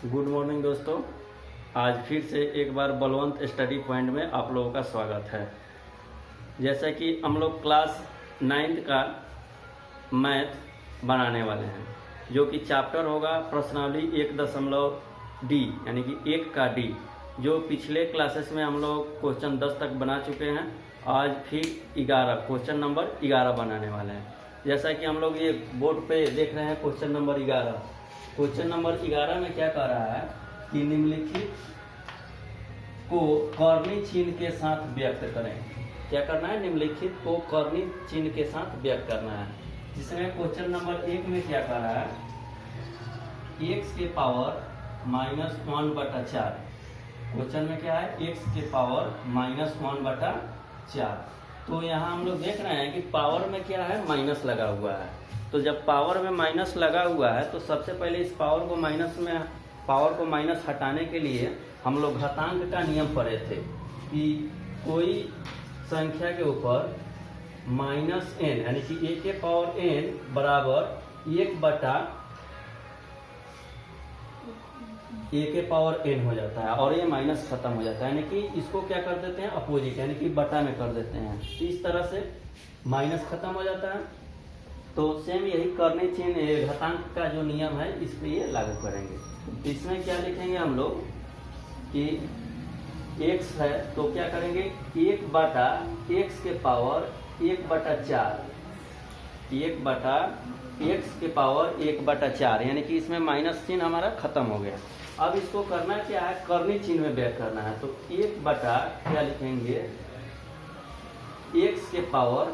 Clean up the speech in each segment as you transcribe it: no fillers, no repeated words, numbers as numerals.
Good morning दोस्तों। आज फिर से एक बार बलवंत स्टडी पॉइंट में आप लोगों का स्वागत है। जैसा कि हम लोग क्लास 9th का मैथ बनाने वाले हैं, जो कि चैप्टर होगा प्रश्नावली 1.D यानी कि 1 का D, जो पिछले क्लासेस में हम लोग क्वेश्चन 10 तक बना चुके हैं। आज फिर 11 क्वेश्चन नंबर 11 बनाने वाले हैं। जैसा कि हम लोग ये बोर्ड पे देख रहे हैं क्वेश्चन नंबर 11। क्वेश्चन नंबर 11 में क्या कह रहा है कि निम्नलिखित को कर्णी चिन्ह के साथ व्यक्त करें। क्या करना है? निम्नलिखित को कर्णी चिन्ह के साथ व्यक्त करना है। जिसमें क्वेश्चन नंबर 1 में क्या कह रहा है, x के पावर -1/4। क्वेश्चन में क्या है? x के पावर -1/4। तो यहाँ हम लोग देख रहे हैं कि पावर में क्या है, माइनस लगा हुआ है। तो जब पावर में माइनस लगा हुआ है तो सबसे पहले इस पावर को माइनस हटाने के लिए हम लोग घातांक का नियम पढ़े थे कि कोई संख्या के ऊपर -n यानी कि a के पावर n बराबर 1/a के पावर n हो जाता है और ये माइनस खत्म हो जाता है। यानी कि इसको क्या कर देते हैं, अपोजिट यानी कि बटा में कर देते हैं। इस तरह से माइनस खत्म हो जाता है। तो सेम यही कर्णी चिन्ह घातांक का जो नियम है इस पे ये लागू करेंगे। इसमें क्या लिखेंगे हम लोग कि x है तो क्या करेंगे, 1/x के पावर 1/4, 1/x के पावर 1/4 यानी कि इसमें माइनस चिन्ह हमारा खत्म हो गया। अब इसको करना क्या है, कर्णी चिन्ह में व्यक्त करना है। तो 1 बटा क्या लिखेंगे, x के पावर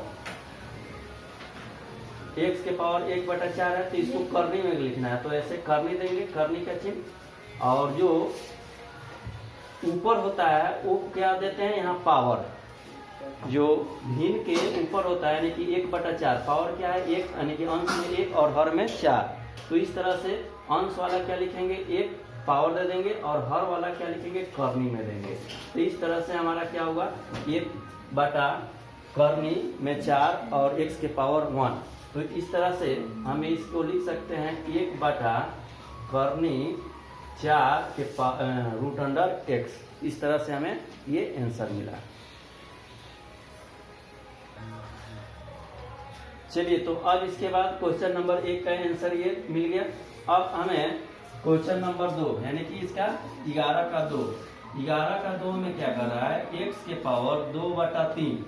1/4 है तो इसको कर्णी में लिखना है। तो ऐसे कर्णी देंगे, कर्णी का चिन्ह, और जो ऊपर होता है वो क्या देते हैं यहाँ, पावर। जो भिन्न के ऊपर होता है यानी कि 1/4, पावर क्या है 1 यानी कि अंश में 1 और हर में 4। तो इस तरह से अंश वाला क्या लिखेंगे, 1 पावर दे देंगे और हर वाला क्या लिखेंगे, कर्णी में देंगे। तो इस तरह से हमारा क्या होगा, 1 कर्णी में 4 और x के पावर 1। तो इस तरह से हम इसको लिख सकते हैं 1 कर्णी 4 के √x। इस तरह से हमें ये आंसर मिला। चलिए, तो अब इसके बाद क्वेश्चन नंबर 1 का आंसर ये मिल गया। अब हमें क्वेश्चन नंबर 2 यानी कि इसका 11 का 2 में क्या कर रहा है, x के पावर 2/3,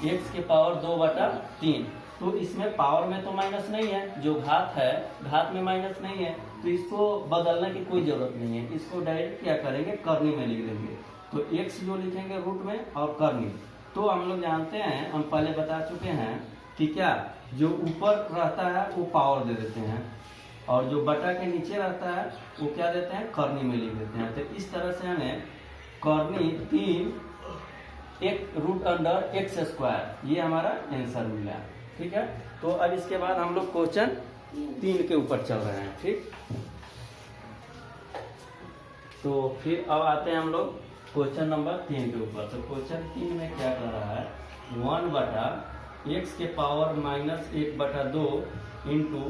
x के पावर 2/3। तो इसमें पावर में तो माइनस नहीं है, जो घात है घात में माइनस नहीं है, तो इसको बदलने की कोई जरूरत नहीं है। इसको डायरेक्ट क्या करेंगे, कर्णी में लिख देंगे। तो x जो लिखेंगे रूट में और कर्णी। तो हम लोग जानते हैं, हम पहले बता चुके हैं कि क्या जो ऊपर रहता है वो पावर दे देते हैं और जो बटा के नीचे रहता है वो क्या देते हैं, कर्णी में लिख देते हैं। तो इस तरह से हमें कर्णी 3 एक √x², ये हमारा आंसर मिला। ठीक है, तो अब इसके बाद हम लोग क्वेश्चन 3 के ऊपर चल रहे हैं। ठीक, तो फिर अब आते हैं हम लोग क्वेश्चन नंबर 3 के ऊपर। तो क्वेश्चन 3 में क्या कर रहा है, 1/x के पावर -1/2 इंटू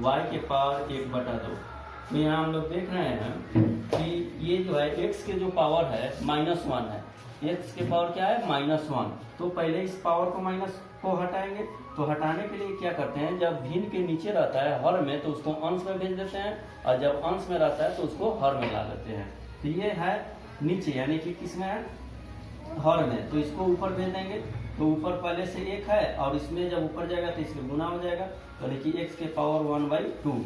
y के पावर 1/2। तो यहाँ हम लोग देख रहे हैं कि ये जो है x के जो पावर है -1 है, x के पावर क्या है, -1। तो पहले इस पावर को माइनस को हटाएंगे। तो हटाने के लिए क्या करते हैं, जब भिन्न के नीचे रहता है हर में तो उसको अंश में भेज देते हैं, और जब अंश में रहता है तो उसको हर में ला देते हैं। तो ये है नीचे यानी कि किसमें है, हर में, तो इसको ऊपर भेज देंगे। तो ऊपर पहले से 1 है और इसमें जब ऊपर जाएगा तो इसमें गुना हो जाएगा, तो देखिए x के पावर 1/2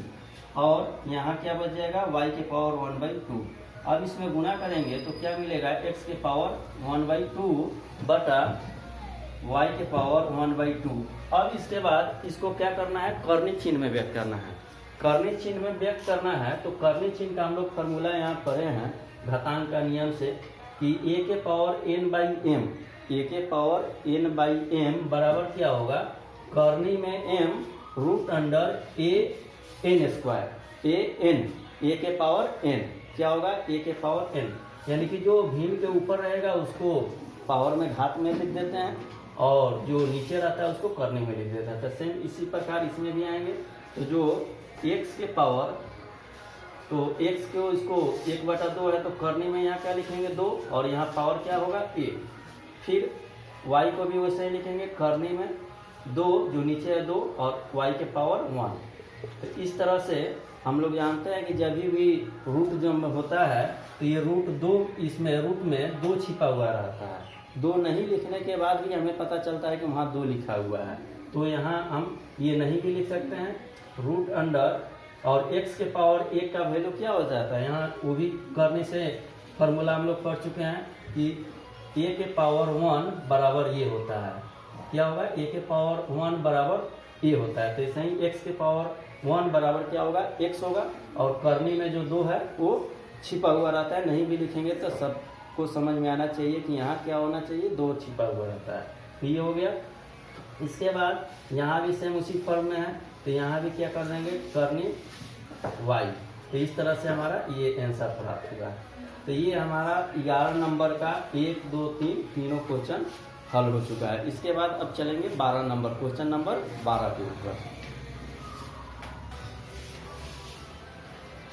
और यहाँ क्या बच जाएगा, y के पावर 1/2। अब इसमें गुना करेंगे तो क्या मिलेगा, x के पावर 1/2 बटा y के पावर 1/2। अब इसके बाद इसको क्या करना है, कर्णी चिन्ह में व्यक्त करना है। कर्णी चिन्ह में व्यक्त करना है तो कर्णी चिन्ह का हम लोग फॉर्मूला यहाँ पढ़े हैं घातांक का नियम से कि a के पावर n/m, a के पावर n/m बराबर क्या होगा, कर्णी में m √a(n²), a के पावर n क्या होगा, a के पावर n। यानी कि जो भिन्न के ऊपर रहेगा उसको पावर में घात में लिख देते हैं और जो नीचे रहता है उसको कर्णी में लिख देता है। तो सेम इसी प्रकार इसमें भी आएंगे। तो जो x के पावर तो x को इसको 1/2 है तो करनी में यहाँ क्या लिखेंगे 2 और यहाँ पावर क्या होगा 1। फिर y को भी वैसे ही लिखेंगे करनी में 2 जो नीचे है 2 और y के पावर 1। तो इस तरह से हम लोग जानते हैं कि जब भी रूट जब होता है तो ये रूट 2 इसमें रूट में 2 छिपा हुआ रहता है। 2 नहीं लिखने के बाद भी हमें पता चलता है कि वहाँ 2 लिखा हुआ है, तो यहाँ हम ये नहीं भी लिख सकते हैं रूट अंडर और x के पावर 1 का वैल्यू क्या हो जाता है, यहाँ वो भी करने से फॉर्मूला हम लोग पढ़ चुके हैं कि a के पावर 1 बराबर ये होता है। क्या होगा a के पावर 1 बराबर a होता है। तो ऐसे ही x के पावर 1 बराबर क्या होगा x होगा और करनी में जो 2 है वो छिपा हुआ रहता है। नहीं भी लिखेंगे तो सबको समझ में आना चाहिए कि यहाँ क्या होना चाहिए 2 छिपा हुआ रहता है। तो ये हो गया। इसके बाद यहाँ भी सेम उसी फॉर्म में है तो यहाँ भी क्या कर देंगे करनी y। तो इस तरह से हमारा ये आंसर प्राप्त हुआ। तो ये हमारा 11 नंबर का 1 2 3 तीनों क्वेश्चन हल हो चुका है। इसके बाद अब चलेंगे 12 नंबर क्वेश्चन नंबर 12 के ऊपर।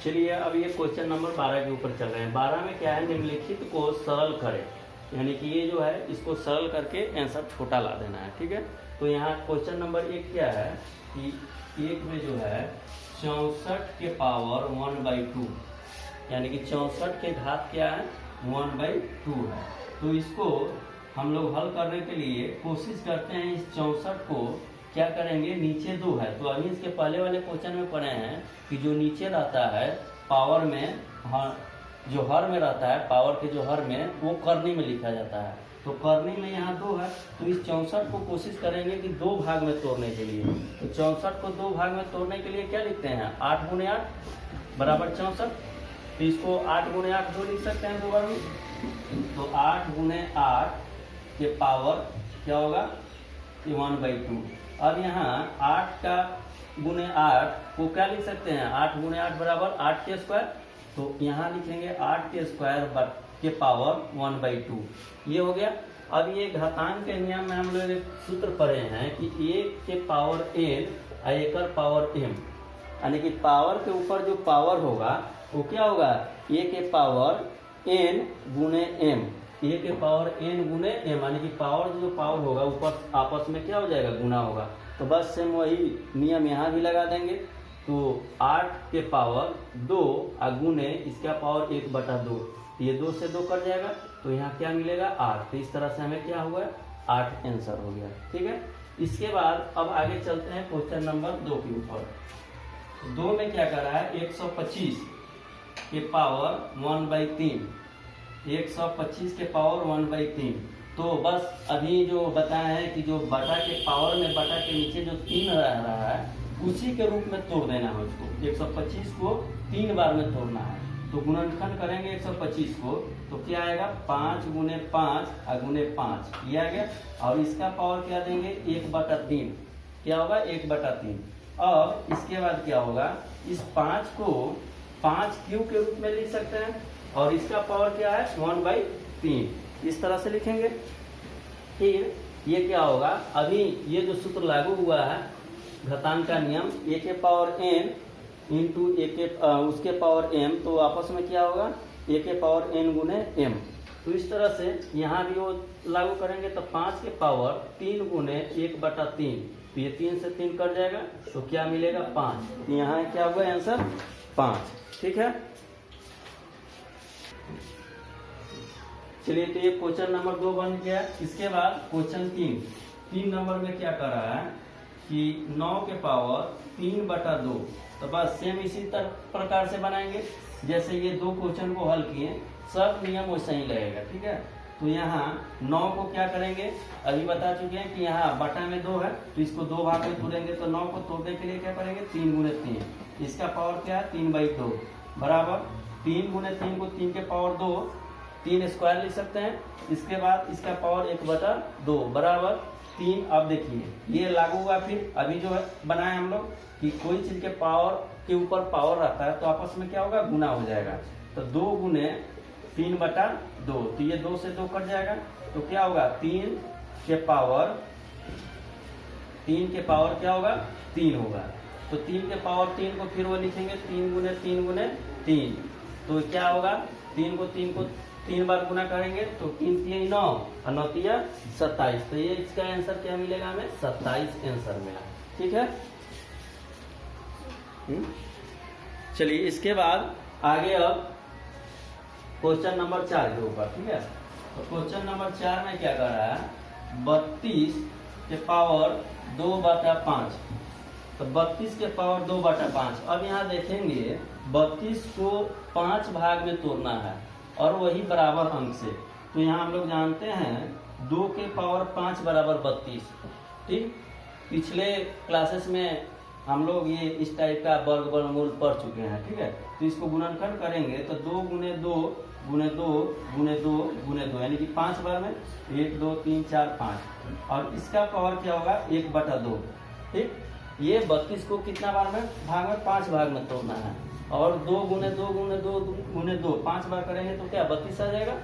चलिए अब ये क्वेश्चन नंबर 12 के ऊपर चल रहे हैं। 12 में क्या है, निम्नलिखित को सरल करें, यानी कि ये जो है इसको सरल करके आंसर छोटा ला देना है। ठीक है, तो यहाँ क्वेश्चन नंबर 1 क्या है कि 1 में जो है 64 के पावर 1/2 यानी कि 64 के घात क्या है 1/2 है। तो इसको हम लोग हल करने के लिए कोशिश करते हैं इस 64 को क्या करेंगे, नीचे 2 है तो अभी इसके पहले वाले क्वेश्चन में पढ़े हैं कि जो नीचे रहता है पावर में जो हर में रहता है पावर के जो हर में वो करनी में लिखा जाता है। तो करनी में यहाँ 2 है तो इस 64 को कोशिश करेंगे कि 2 भाग में तोड़ने के लिए। तो 64 को 2 भाग में तोड़ने के लिए क्या लिखते हैं 8 × 8 बराबर 64। तो इसको 8 × 8 2 लिख सकते हैं 2 बार में। तो 8 × 8 के पावर क्या होगा 1/2। अब यहाँ 8 का × 8 को क्या लिख सकते हैं 8 × 8 बराबर 8 के स्क्वायर। तो यहाँ लिखेंगे 8 के स्क्वायर के पावर 1/2। ये हो गया। अब ये घातांक के नियम में हम लोग एक सूत्र पढ़े हैं कि 1 के पावर n और 1 का पावर m, यानी कि पावर के ऊपर जो पावर होगा वो क्या होगा a के पावर n × m। a के पावर n × m यानी कि पावर जो पावर होगा ऊपर आपस में क्या हो जाएगा गुना होगा। तो बस सेम वही नियम यहाँ भी लगा देंगे। तो 8 के पावर 2 और गुने इसका पावर 1/2, ये 2 से 2 कट जाएगा तो यहाँ क्या मिलेगा 8। तो इस तरह से हमें क्या हुआ 8 आंसर हो गया। ठीक है, इसके बाद अब आगे चलते हैं क्वेश्चन नंबर 2 के ऊपर। 2 में क्या कर रहा है 125 के पावर 1/3, 125 के पावर 1/3। तो बस अभी जो बताया है कि जो बटा के पावर में बटा के नीचे जो 3 रह रहा है उसी के रूप में तोड़ देना है उसको। 125 को 3 बार में तोड़ना है। तो गुणनखंड करेंगे 125 को तो क्या आएगा 5 × 5 और × 5 ये आ गया। और इसका पावर क्या देंगे 1/3, क्या होगा 1/3। अब इसके बाद क्या होगा इस 5 को 5 क्यूब के रूप में लिख सकते हैं और इसका पावर क्या है 1/3, इस तरह से लिखेंगे। फिर ये क्या होगा अभी ये जो सूत्र लागू हुआ है घातांक का नियम a के पावर n इंटू उसके पावर m, तो आपस में क्या होगा a के पावर n × m। तो इस तरह से यहाँ भी वो लागू करेंगे तो 5 के पावर 3 × 1/3, तो ये 3 से 3 कट जाएगा तो क्या मिलेगा 5। तो यहाँ क्या होगा आंसर 5। ठीक है, चलिए तो ये क्वेश्चन नंबर 2 बन गया। इसके बाद क्वेश्चन 3 नंबर में क्या कर रहा है कि 9 के पावर 3/2। तो बस सेम इसी प्रकार से बनाएंगे जैसे ये 2 क्वेश्चन को हल किए, सब नियम वैसे ही लगेगा। ठीक है, तो यहाँ 9 को क्या करेंगे अभी बता चुके हैं कि यहाँ बटा में 2 है तो इसको 2 भाग में तोड़ेंगे। तो 9 को तोड़ने के लिए क्या करेंगे 3 × 3, इसका पावर क्या है 3/2 बराबर 3 × 3 को 3 के पावर 2, 3 स्क्वायर लिख सकते हैं। इसके बाद इसका पावर 1/2 बराबर 3। अब देखिए ये लागू हुआ। फिर अभी जो है बनाए हम लोग कि कोई चीज के पावर के ऊपर पावर रहता है तो आपस में क्या होगा गुना हो जाएगा। तो 2 × 3/2, तो ये 2 से 2 कट जाएगा तो क्या होगा 3 के पावर क्या होगा 3 होगा। तो 3 के पावर 3 को फिर वो लिखेंगे 3 गुने 3 गुने 3, तो क्या होगा 3 को 3 बार गुना करेंगे तो 3 3 9 और 9 3 27, तो ये इसका आंसर क्या मिलेगा हमें 27 आंसर मिला। ठीक है, चलिए इसके बाद आगे अब क्वेश्चन नंबर 4 के ऊपर। ठीक है, तो क्वेश्चन नंबर 4 में क्या कर रहा है 32 के पावर 2/5, तो 32 के पावर 2/5। अब यहाँ देखेंगे 32 को 5 भाग में तोड़ना है और वही बराबर अंक से, तो यहाँ हम लोग जानते हैं 2 के पावर 5 बराबर 32। ठीक, पिछले क्लासेस में हम लोग ये इस टाइप का वर्ग वर्गमूल पढ़ चुके हैं। ठीक है, तो इसको गुणनखंड करेंगे तो 2 गुने 2 गुने 2 गुने 2 गुने 2 यानी कि 5 बार में 1 2 3 4 5, और इसका पावर क्या होगा 1/2। ठीक, ये 32 को कितना बार में भाग में 5 भाग में तोड़ना है, और 2 गुने 2 गुने 2 गुने 2 5 बार करेंगे तो क्या 32 आ जाएगा।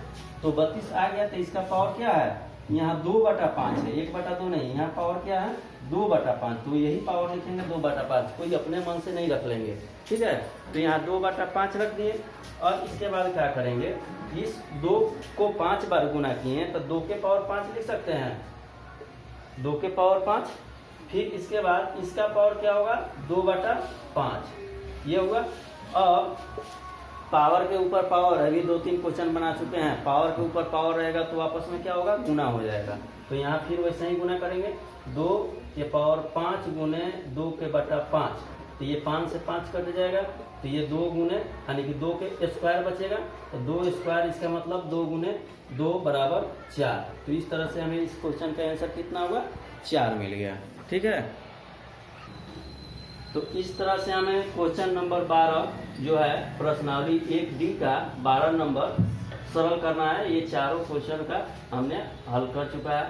तो 32 आ गया तो इसका पावर क्या है यहाँ 2/5 है, 1/2 नहीं, यहाँ पावर क्या है 2/5, तो यही पावर लिखेंगे 2/5, कोई अपने मन से नहीं रख लेंगे। ठीक है, तो यहाँ 2/5 रख दिए, और इसके बाद क्या करेंगे इस 2 को 5 बार गुना किए तो 2 के पावर 5 लिख सकते हैं, 2 के पावर 5, फिर इसके बाद इसका पावर क्या होगा 2/5, ये हुआ। अब पावर के ऊपर पावर, अभी 2-3 क्वेश्चन बना चुके हैं, पावर के ऊपर पावर रहेगा तो आपस में क्या होगा गुना हो जाएगा, तो यहाँ फिर वैसे ही गुना करेंगे 2 के पावर 5 गुने 2 के बटा 5, तो ये 5 से 5 कट जाएगा, तो ये 2 गुने यानी कि 2 के स्क्वायर बचेगा, तो 2 स्क्वायर इसका मतलब 2 गुने 2 बराबर 4, तो इस तरह से हमें इस क्वेश्चन का आंसर कितना हुआ 4 मिल गया। ठीक है, तो इस तरह से हमें क्वेश्चन नंबर 12 जो है प्रश्नावली 1D का 12 नंबर सरल करना है। ये चारों क्वेश्चन का हमने हल कर चुका है,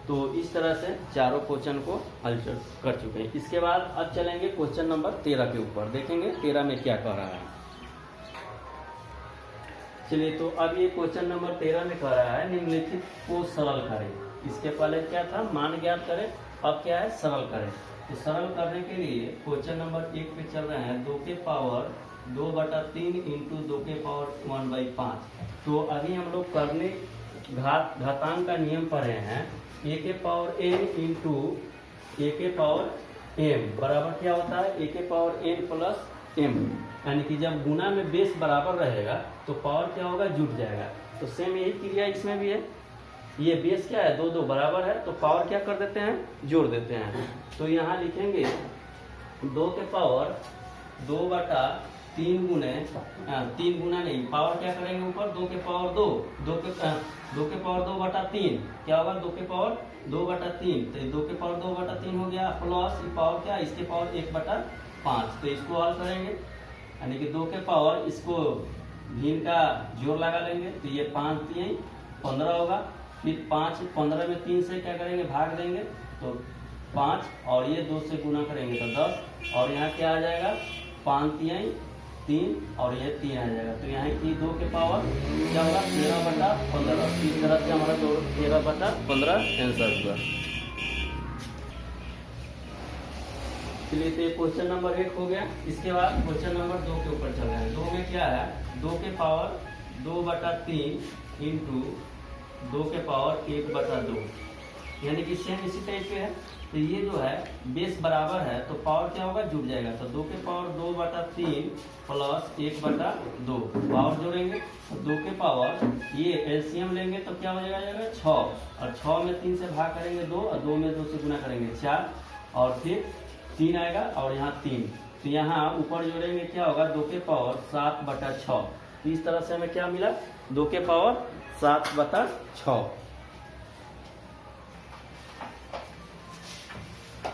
तो इस तरह से चारों क्वेश्चन को हल कर चुके हैं। इसके बाद अब चलेंगे क्वेश्चन नंबर 13 के ऊपर, देखेंगे 13 में क्या कह रहा है। चलिए, तो अब ये क्वेश्चन नंबर 13 में कह रहा है निम्नलिखित को सरल करें। इसके पहले क्या था मान ज्ञात करें, अब क्या है सरल करें। तो सरल करने के लिए क्वेश्चन नंबर 1 पे चल रहे हैं 2 के पावर 2/3 इंटू 2 के पावर 1/5। तो अभी हम लोग करने घातांक का नियम पढ़े हैं, a के पावर n इंटू a के पावर m बराबर क्या होता है a के पावर n प्लस m, यानी कि जब गुना में बेस बराबर रहेगा तो पावर क्या होगा जुट जाएगा। तो सेम यही क्रिया इसमें भी है, ये बेस क्या है 2 2 बराबर है, तो पावर क्या कर देते हैं जोड़ देते हैं। तो यहाँ लिखेंगे 2 के पावर 2/3 गुने 3 गुना नहीं, पावर क्या करेंगे ऊपर 2 के पावर 2 2 के पावर 2/3 क्या होगा 2 के पावर 2/3, तो 2 के पावर 2/3 हो गया, प्लस ये पावर क्या इसके पावर 1/5, तो इसको हल करेंगे यानी कि 2 के पावर इसको भिन्न का जोड़ लगा लेंगे, तो ये 5 3 15 होगा, फिर 5 15 में 3 से क्या करेंगे भाग देंगे तो 5, और ये 2 से गुना करेंगे तो 10, और यहाँ क्या आ जाएगा 5 3 और ये 3 आ जाएगा, तो यहाँ की 2 के पावर क्या होगा 13/15। इस तरह से हमारा 13/15 आंसर हुआ। चलिए, तो ये क्वेश्चन नंबर 1 हो गया। इसके बाद क्वेश्चन नंबर 2 के ऊपर चल रहे हैं। 2 में क्या है 2 के पावर 2/3 इंटू 2 के पावर 1/2, यानी कि सेम इसी टाइप के है। तो ये जो है बेस बराबर है तो पावर क्या होगा जुड़ जाएगा, तो 2 के पावर 2/3 प्लस 1/2 पावर जोड़ेंगे, तो 2 के पावर ये एलसीएम लेंगे तो क्या हो जाएगा 6, और 6 में 3 से भाग करेंगे 2, और 2 में 2 से गुना करेंगे 4, और फिर 3 आएगा, और यहाँ 3, तो यहाँ ऊपर जोड़ेंगे क्या होगा 2 के पावर 7/6। तो इस तरह से हमें क्या मिला 2 के पावर 7/6।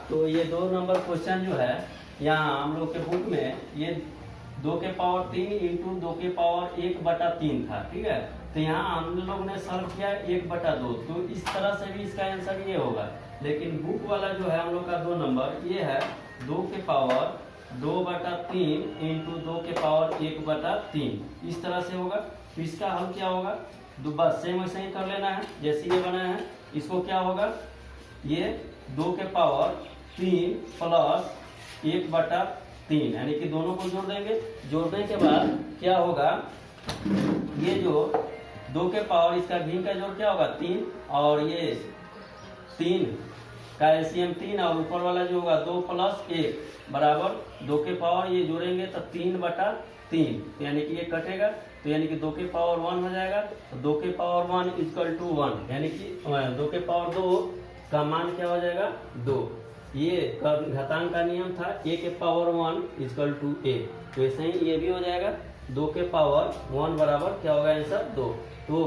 तो ये 2 नंबर क्वेश्चन जो है यहाँ हम लोग के बुक में ये 2 के पावर 3 इंटू 2 के पावर 1/3 था। ठीक है, तो यहाँ हम लोग ने सॉल्व किया 1/2, तो इस तरह से भी इसका आंसर ये होगा। लेकिन बुक वाला जो है हम लोग का 2 नंबर ये है 2 के पावर 2/3 इंटू 2 के पावर 1/3, इस तरह से होगा। तो इसका हल क्या होगा बस सेम वैसे ही कर लेना है जैसे ये बना है। इसको क्या होगा ये 2 के पावर 3 प्लस 1/3, यानी कि दोनों को जोड़ देंगे। जोड़ने के बाद क्या होगा, ये जो 2 के पावर इसका भी का जोड़ क्या होगा 3, और ये 3 का एलसीएम 3, और ऊपर वाला जो होगा 2 + 1 बराबर 2 के पावर ये जोड़ेंगे तो 3/3, यानी कि ये कटेगा, तो यानी कि 2 के पावर 1 हो जाएगा। तो 2 के पावर 1 = 1, यानी कि 2 के पावर 2 का मान क्या हो जाएगा 2। ये घातांक का नियम था a के पावर 1 = a, तो ऐसे ही ये भी हो जाएगा 2 के पावर 1 बराबर क्या होगा आंसर 2। तो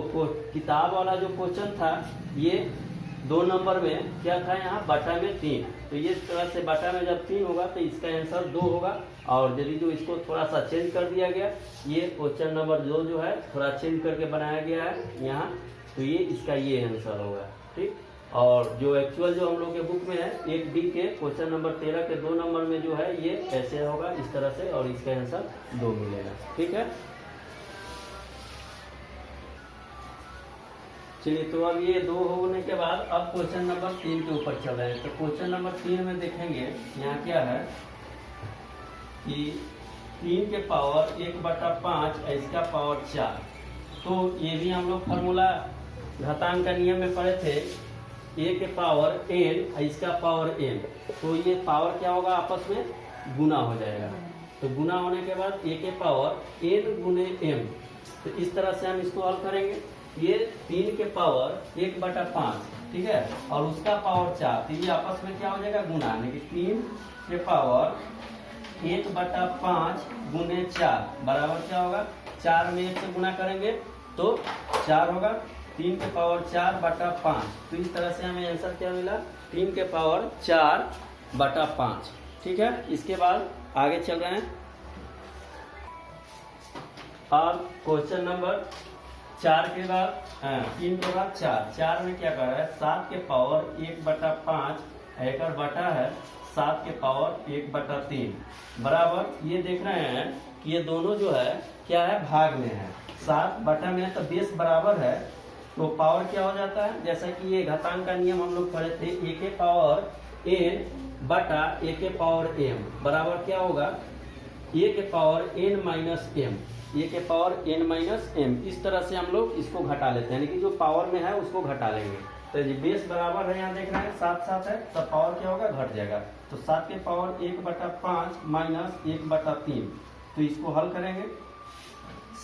किताब वाला जो क्वेश्चन था ये 2 नंबर में क्या था, यहाँ बटा में 3, तो ये तरह से बटा में जब 3 होगा तो इसका आंसर 2 होगा। और यदि जो इसको थोड़ा सा चेंज कर दिया गया, ये क्वेश्चन नंबर 2 जो है थोड़ा चेंज करके बनाया गया है यहाँ, तो ये इसका ये आंसर होगा, ठीक। और जो एक्चुअल जो हम लोग के बुक में है 1D के क्वेश्चन नंबर 13 के 2 नंबर में जो है ये ऐसे होगा इस तरह से, और इसका आंसर 2 मिलेगा, ठीक है। चलिए, तो अब ये 2 होने के बाद अब क्वेश्चन नंबर 3 के ऊपर चल रहे हैं। तो क्वेश्चन नंबर 3 में देखेंगे यहाँ क्या है कि 3 के पावर 1/5 इसका पावर 4, तो ये भी हम लोग फार्मूला घातांक का नियम में पढ़े थे, a के पावर n इसका पावर n, तो ये पावर क्या होगा आपस में गुना हो जाएगा। तो गुना होने के बाद a के पावर n × m, तो इस तरह से हम इसको हल करेंगे। ये 3 के पावर 1/5, ठीक है, और उसका पावर 4, तो ये आपस में क्या हो जाएगा गुना, यानी कि 3 के पावर 1/5 × 4 बराबर क्या होगा 4 में 1 से गुना करेंगे तो 4 होगा, 3 के पावर 4/5, तो इस तरह से हमें आंसर क्या मिला 3 के पावर 4/5, ठीक है। इसके बाद आगे चल रहे हैं। अब क्वेश्चन नंबर 4 के बाद 3 के बाद 4 में क्या कर रहा है 7 के पावर 1/5 एक बटा है 7 के पावर 1/3 बराबर, ये देख रहे हैं कि ये दोनों जो है क्या है भाग में है, 7 बटा में है तो बेस बराबर है, तो पावर क्या हो जाता है, जैसा कि ये घातांक का नियम हम लोग पढ़े थे, a के पावर n बटा a के पावर m बराबर क्या होगा a के power n minus m, a के पावर n माइनस m। इस तरह से हम लोग इसको घटा लेते हैं, यानी कि जो पावर में है उसको घटा लेंगे। तो ये बेस बराबर है, यहाँ देख रहे हैं 7 है, तो पावर क्या होगा घट जाएगा, तो 7 के पावर 1/5 माइनस 1/3, तो इसको हल करेंगे।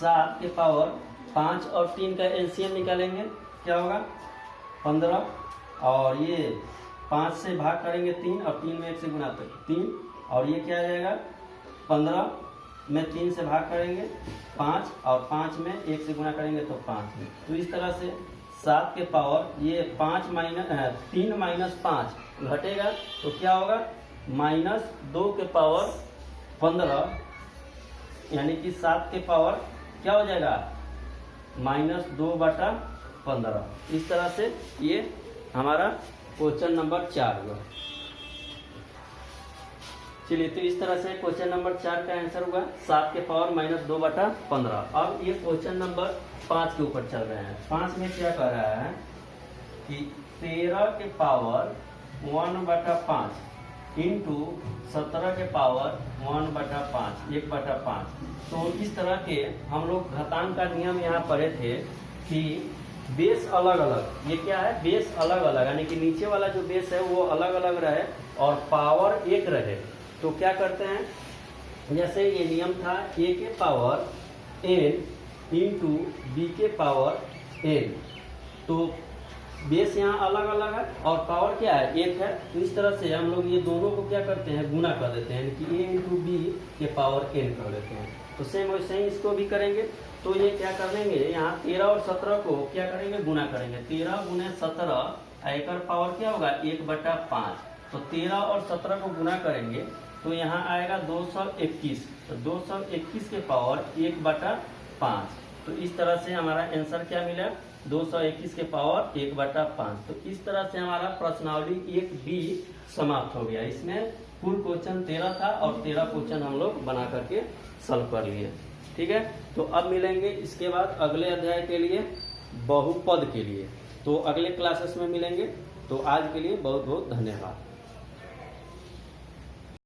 7 के पावर 5 और 3 का एलसीएम निकालेंगे, क्या होगा 15, और ये 5 से भाग करेंगे 3, और 3 में 1 से गुना तो 3, और ये क्या आ जाएगा 15 में 3 से भाग करेंगे 5, और 5 में 1 से गुना करेंगे तो 5 में, तो इस तरह से 7 के पावर ये 3 माइनस 5 घटेगा तो क्या होगा -2 के पावर 15, यानी कि 7 के पावर क्या हो जाएगा -2/15। इस तरह से ये हमारा क्वेश्चन नंबर 4 हुआ। चलिए, तो इस तरह से क्वेश्चन नंबर 4 का आंसर हुआ 7 के पावर -2/15। अब ये क्वेश्चन नंबर 5 के ऊपर चल रहे हैं। 5 में क्या कर रहा है कि 13 के पावर 1/5 इंटू 17 के पावर 1/5 तो इस तरह के हम लोग घातांक का नियम यहाँ पढ़े थे कि बेस अलग अलग, ये क्या है बेस अलग अलग, यानी कि नीचे वाला जो बेस है वो अलग अलग रहे और पावर एक रहे। तो क्या करते हैं, जैसे ये नियम था a के पावर n इंटू b के पावर n, तो बेस यहाँ अलग अलग है और पावर क्या है एक है, तो इस तरह से हम लोग ये दोनों को क्या करते हैं गुना कर देते हैं, यानी कि a इंटू बी के पावर n कर देते हैं। तो सेम वैसे ही इसको भी करेंगे, तो ये क्या कर लेंगे यहाँ 13 और 17 को क्या करेंगे गुना करेंगे, 13 × 17 एक पावर क्या होगा 1/5, तो 13 और 17 को गुना करेंगे तो यहाँ आएगा 221, तो 221 के पावर 1/5, तो इस तरह से हमारा आंसर क्या मिला 221 के पावर 1/5। तो इस तरह से हमारा प्रश्नावली 1B समाप्त हो गया। इसमें कुल क्वेश्चन 13 था और 13 क्वेश्चन हम लोग बना करके सॉल्व कर लिए, ठीक है। तो अब मिलेंगे इसके बाद अगले अध्याय के लिए बहुपद के लिए, तो अगले क्लासेस में मिलेंगे। तो आज के लिए बहुत बहुत धन्यवाद।